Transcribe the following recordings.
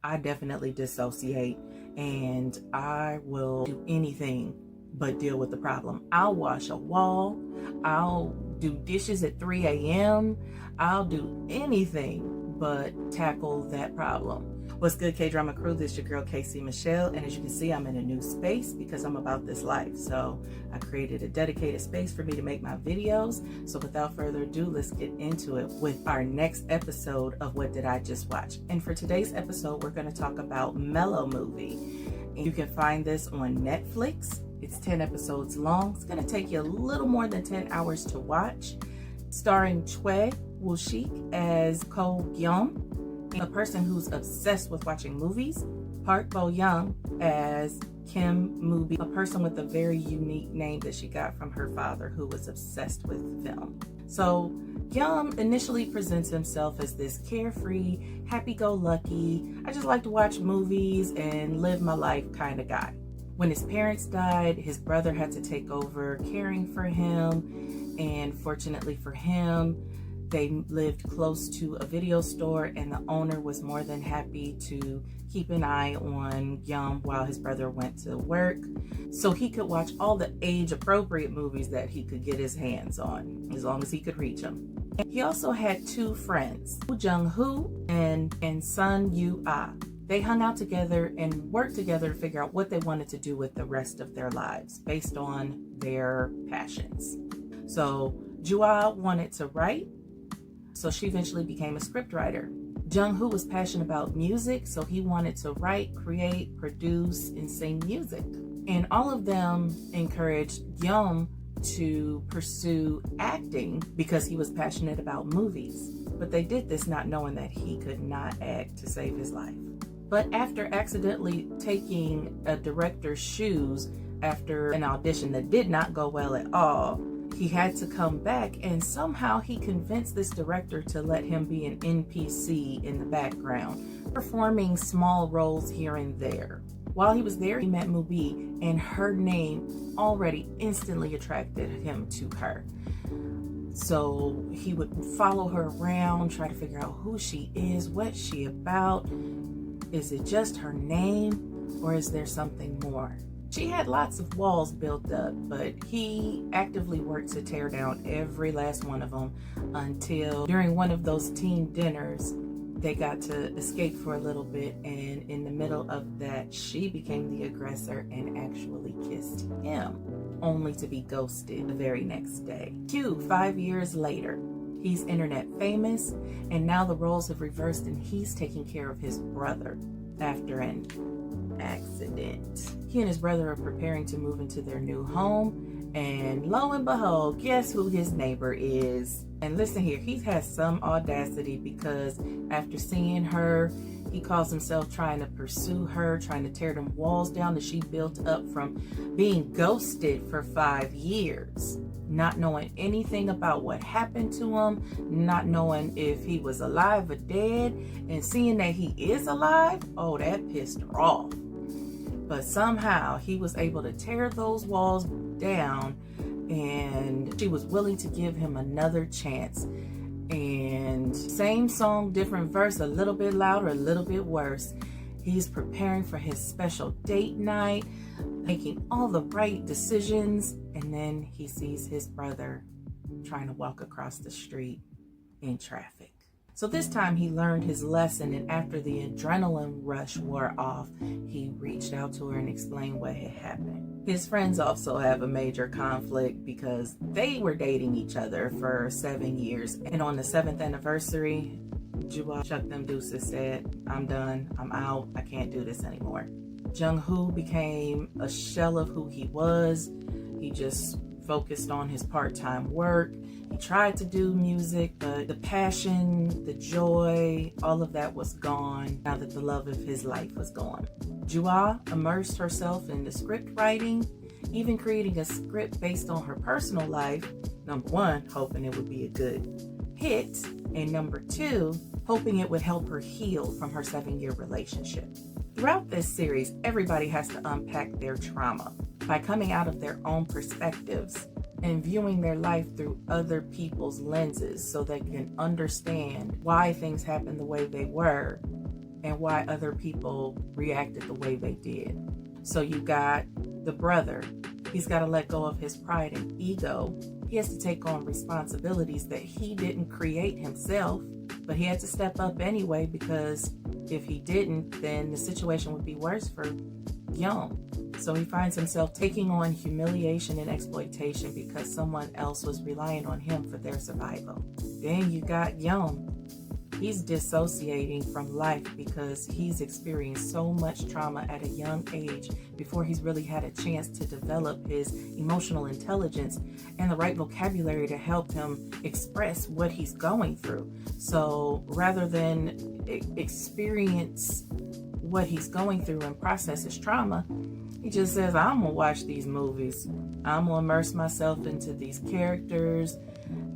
I definitely dissociate, and I will do anything but deal with the problem. I'll wash a wall, I'll do dishes at 3 a.m., I'll do anything but tackle that problem. What's good, K-Drama crew? This is your girl, KC Michele, and as you can see, I'm in a new space because I'm about this life. So I created a dedicated space for me to make my videos. So without further ado, let's get into it with our next episode of What Did I Just Watch? And for today's episode, we're going to talk about Melo Movie. And you can find this on Netflix. It's 10 episodes long. It's going to take you a little more than 10 hours to watch. Starring Choi as Gyeom, a person who's obsessed with watching movies. Heart-tugging as Kim Movie, a person with a very unique name that she got from her father, who was obsessed with film. So Gyeom initially presents himself as this carefree, happy-go-lucky, I just like to watch movies and live my life kind of guy. When his parents died, his brother had to take over caring for him, and fortunately for him, they lived close to a video store, and the owner was more than happy to keep an eye on Gyeom while his brother went to work, so he could watch all the age-appropriate movies that he could get his hands on, as long as he could reach them. And he also had two friends, Jung-hoo and Sun Yu-ah. They hung out together and worked together to figure out what they wanted to do with the rest of their lives based on their passions. So Ju-ah wanted to write, so she eventually became a scriptwriter. Jung-hoo was passionate about music, so he wanted to write, create, produce, and sing music. And all of them encouraged Gyeom to pursue acting because he was passionate about movies. But they did this not knowing that he could not act to save his life. But after accidentally taking a director's shoes after an audition that did not go well at all, he had to come back, and somehow he convinced this director to let him be an NPC in the background, performing small roles here and there. While he was there, he met Mubi, and her name already instantly attracted him to her. So he would follow her around, try to figure out who she is, what's she about. Is it just her name, or is there something more? She had lots of walls built up, but he actively worked to tear down every last one of them until during one of those team dinners, they got to escape for a little bit, and in the middle of that, she became the aggressor and actually kissed him, only to be ghosted the very next day. 5 years later, he's internet famous, and now the roles have reversed, and he's taking care of his brother after an accident. He and his brother are preparing to move into their new home, and lo and behold, guess who his neighbor is? And listen here, he has some audacity, because after seeing her, he calls himself trying to pursue her, trying to tear them walls down that she built up from being ghosted for 5 years, not knowing anything about what happened to him, not knowing if he was alive or dead, and seeing that he is alive, oh, that pissed her off. But somehow he was able to tear those walls down, and she was willing to give him another chance. And same song, different verse, a little bit louder, a little bit worse. He's preparing for his special date night, making all the right decisions, and then he sees his brother trying to walk across the street in traffic. So this time he learned his lesson, and after the adrenaline rush wore off, he reached out to her and explained what had happened. His friends also have a major conflict because they were dating each other for 7 years, and on the 7th anniversary, Ju-ah chucked them deuces, said, "I'm done, I'm out, I can't do this anymore." Jung-hoo became a shell of who he was. He just focused on his part-time work. He tried to do music, but the passion, the joy, all of that was gone now that the love of his life was gone. Ju-ah immersed herself in the script writing, even creating a script based on her personal life. Number one, hoping it would be a good hit, and number two, hoping it would help her heal from her 7-year relationship. Throughout this series, everybody has to unpack their trauma by coming out of their own perspectives and viewing their life through other people's lenses so they can understand why things happened the way they were and why other people reacted the way they did. So you got the brother. He's got to let go of his pride and ego. He has to take on responsibilities that he didn't create himself, but he had to step up anyway, because if he didn't, then the situation would be worse for Gyeom. So he finds himself taking on humiliation and exploitation because someone else was relying on him for their survival. Then you got Gyeom. He's dissociating from life because he's experienced so much trauma at a young age before he's really had a chance to develop his emotional intelligence and the right vocabulary to help him express what he's going through. So rather than experience what he's going through and process his trauma, he just says, I'm gonna watch these movies. I'm gonna immerse myself into these characters,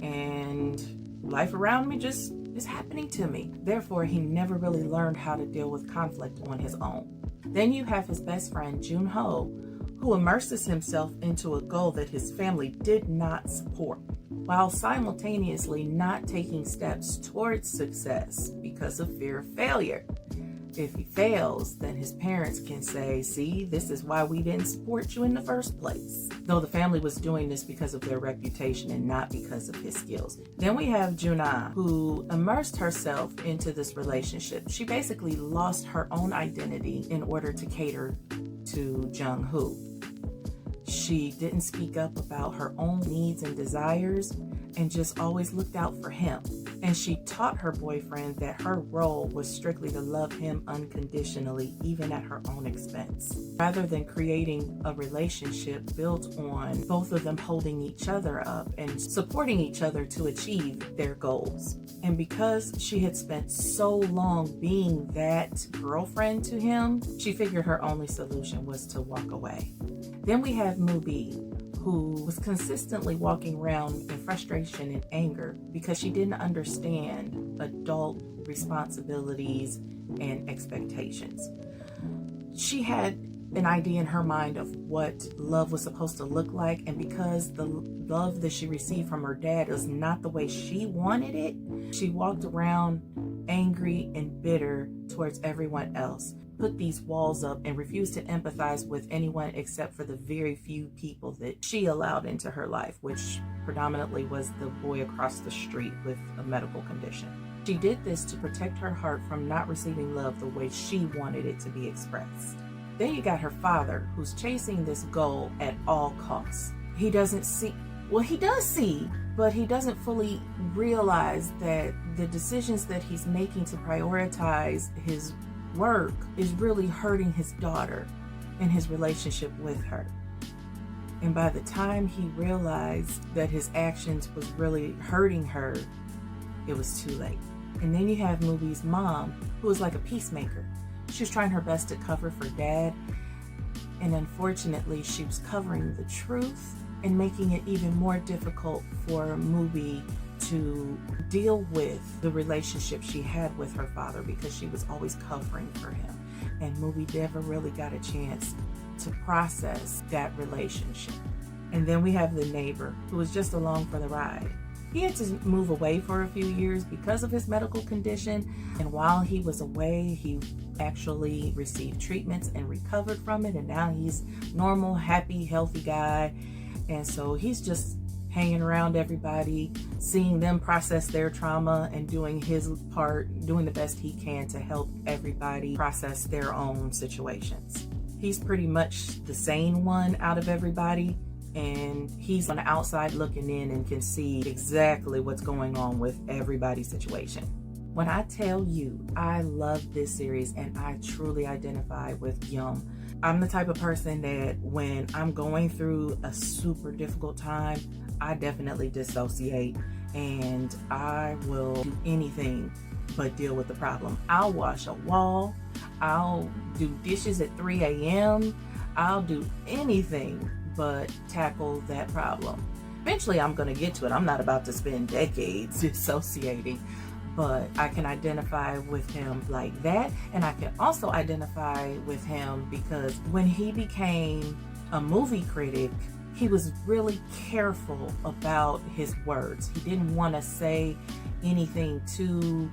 and life around me just is happening to me. Therefore, he never really learned how to deal with conflict on his own. Then you have his best friend, Junho, who immerses himself into a goal that his family did not support, while simultaneously not taking steps towards success because of fear of failure. If he fails, then his parents can say, see, this is why we didn't support you in the first place. Though the family was doing this because of their reputation and not because of his skills. Then we have Juna, who immersed herself into this relationship. She basically lost her own identity in order to cater to Jung-hoo. She didn't speak up about her own needs and desires and just always looked out for him. And she taught her boyfriend that her role was strictly to love him unconditionally, even at her own expense. Rather than creating a relationship built on both of them holding each other up and supporting each other to achieve their goals. And because she had spent so long being that girlfriend to him, she figured her only solution was to walk away. Then we have Mubi, who was consistently walking around in frustration and anger because she didn't understand adult responsibilities and expectations. She had an idea in her mind of what love was supposed to look like, and because the love that she received from her dad is not the way she wanted it, she walked around angry and bitter towards everyone else, put these walls up, and refused to empathize with anyone except for the very few people that she allowed into her life, which predominantly was the boy across the street with a medical condition. She did this to protect her heart from not receiving love the way she wanted it to be expressed. Then you got her father, who's chasing this goal at all costs. He doesn't see, well, he does see, but he doesn't fully realize that the decisions that he's making to prioritize his work is really hurting his daughter and his relationship with her. And by the time he realized that his actions was really hurting her, it was too late. And then you have Mubi's mom, who is like a peacemaker. She was trying her best to cover for dad, and unfortunately she was covering the truth and making it even more difficult for Mubi to deal with the relationship she had with her father, because she was always covering for him. And Mubi never really got a chance to process that relationship. And then we have the neighbor, who was just along for the ride. He had to move away for a few years because of his medical condition, and while he was away, he actually received treatments and recovered from it, and now he's normal, happy, healthy guy. And so he's just hanging around everybody, seeing them process their trauma and doing his part, doing the best he can to help everybody process their own situations. He's pretty much the sane one out of everybody, and he's on the outside looking in and can see exactly what's going on with everybody's situation. When I tell you I love this series and I truly identify with Gyeom, I'm the type of person that when I'm going through a super difficult time, I definitely dissociate, and I will do anything but deal with the problem. I'll wash a wall, I'll do dishes at 3 a.m., I'll do anything but tackle that problem. Eventually I'm going to get to it. I'm not about to spend decades dissociating, but I can identify with him like that. And I can also identify with him because when he became a movie critic, he was really careful about his words. He didn't want to say anything too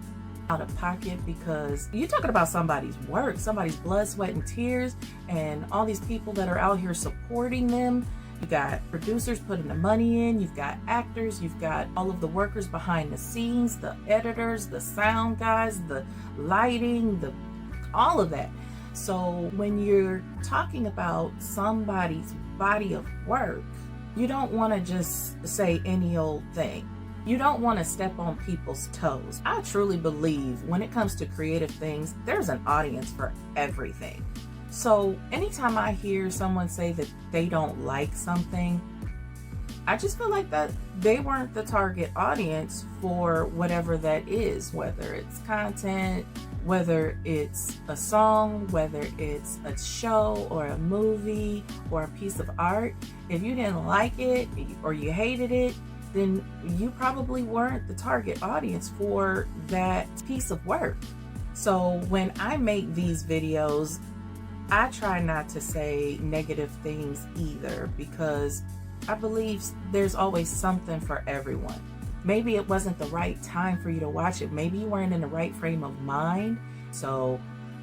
out of pocket, because you're talking about somebody's work, somebody's blood, sweat, and tears, and all these people that are out here supporting them. You got producers putting the money in, you've got actors, you've got all of the workers behind the scenes, the editors, the sound guys, the lighting, all of that. So when you're talking about somebody's body of work, you don't want to just say any old thing. You don't want to step on people's toes. I truly believe when it comes to creative things, there's an audience for everything. So anytime I hear someone say that they don't like something, I just feel like that they weren't the target audience for whatever that is, whether it's content, whether it's a song, whether it's a show or a movie or a piece of art. If you didn't like it or you hated it, then you probably weren't the target audience for that piece of work. So when I make these videos, I try not to say negative things either, because I believe there's always something for everyone. Maybe it wasn't the right time for you to watch it. Maybe you weren't in the right frame of mind. So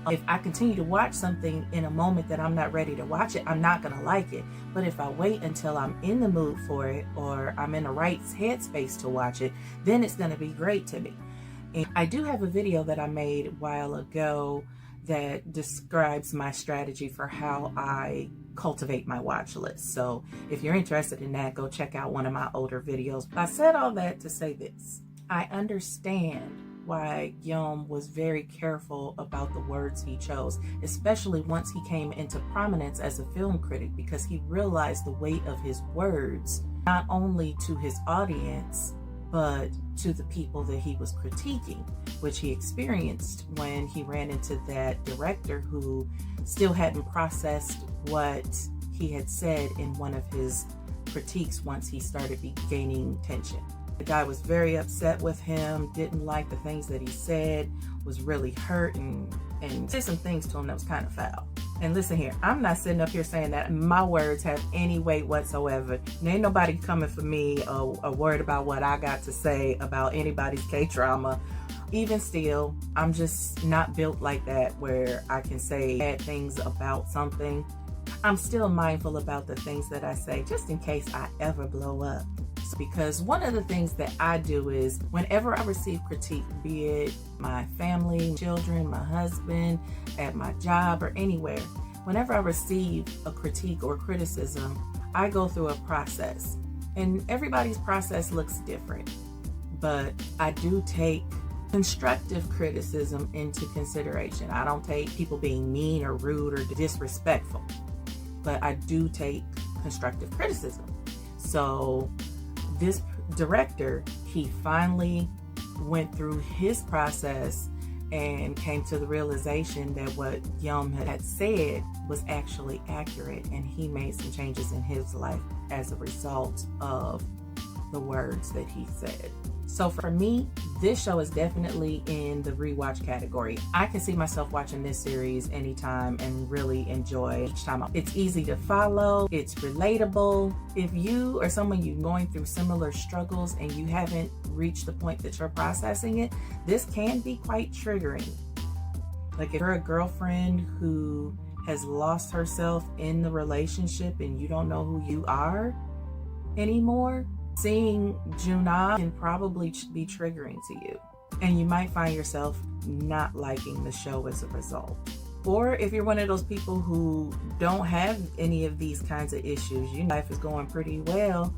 if I continue to watch something in a moment that I'm not ready to watch it, I'm not gonna like it. But if I wait until I'm in the mood for it, or I'm in the right headspace to watch it, then it's gonna be great to me. And I do have a video that I made a while ago that describes my strategy for how I cultivate my watch list. So if you're interested in that, go check out one of my older videos. I said all that to say this. I understand why Gyeom was very careful about the words he chose, especially once he came into prominence as a film critic, because he realized the weight of his words, not only to his audience, but to the people that he was critiquing, which he experienced when he ran into that director who still hadn't processed what he had said in one of his critiques once he started gaining tension. The guy was very upset with him, didn't like the things that he said, was really hurt, and said some things to him that was kind of foul. And listen here, I'm not sitting up here saying that my words have any weight whatsoever. And ain't nobody coming for me or worried about what I got to say about anybody's K-drama. Even still, I'm just not built like that where I can say bad things about something. I'm still mindful about the things that I say, just in case I ever blow up. Because one of the things that I do is whenever I receive critique, be it my family, children, my husband, at my job, or anywhere, whenever I receive a critique or criticism, I go through a process. And everybody's process looks different. But I do take constructive criticism into consideration. I don't take people being mean or rude or disrespectful, but I do take constructive criticism. So this director, he finally went through his process and came to the realization that what Gyeom had said was actually accurate, and he made some changes in his life as a result of the words that he said. So for me, this show is definitely in the rewatch category. I can see myself watching this series anytime and really enjoy each time. It's easy to follow, it's relatable. If you or someone you're going through similar struggles and you haven't reached the point that you're processing it, this can be quite triggering. Like if you're a girlfriend who has lost herself in the relationship and you don't know who you are anymore, seeing Juna can probably be triggering to you, and you might find yourself not liking the show as a result. Or if you're one of those people who don't have any of these kinds of issues, your life is going pretty well,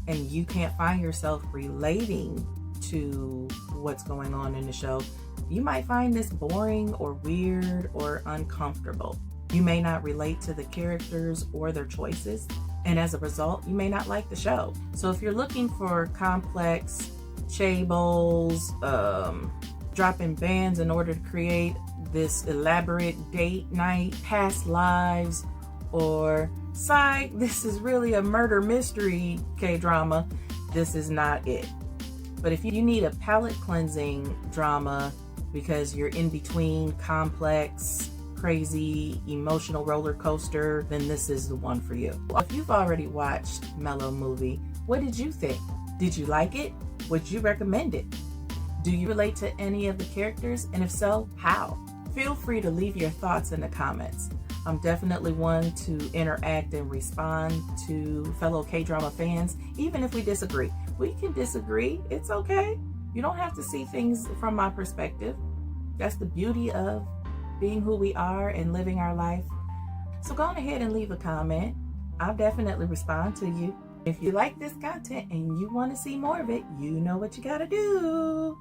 and you can't find yourself relating to what's going on in the show, you might find this boring or weird or uncomfortable. You may not relate to the characters or their choices, and as a result, you may not like the show. So if you're looking for complex chaebols, dropping bands in order to create this elaborate date night, past lives, or side, this is really a murder mystery K-drama, this is not it. But if you need a palate cleansing drama because you're in between complex, crazy, emotional roller coaster, then this is the one for you. If you've already watched Melo Movie, what did you think? Did you like it? Would you recommend it? Do you relate to any of the characters? And if so, how? Feel free to leave your thoughts in the comments. I'm definitely one to interact and respond to fellow K-drama fans, even if we disagree. We can disagree, it's okay. You don't have to see things from my perspective. That's the beauty of being who we are and living our life. So go on ahead and leave a comment. I'll definitely respond to you. If you like this content and you want to see more of it, you know what you gotta do.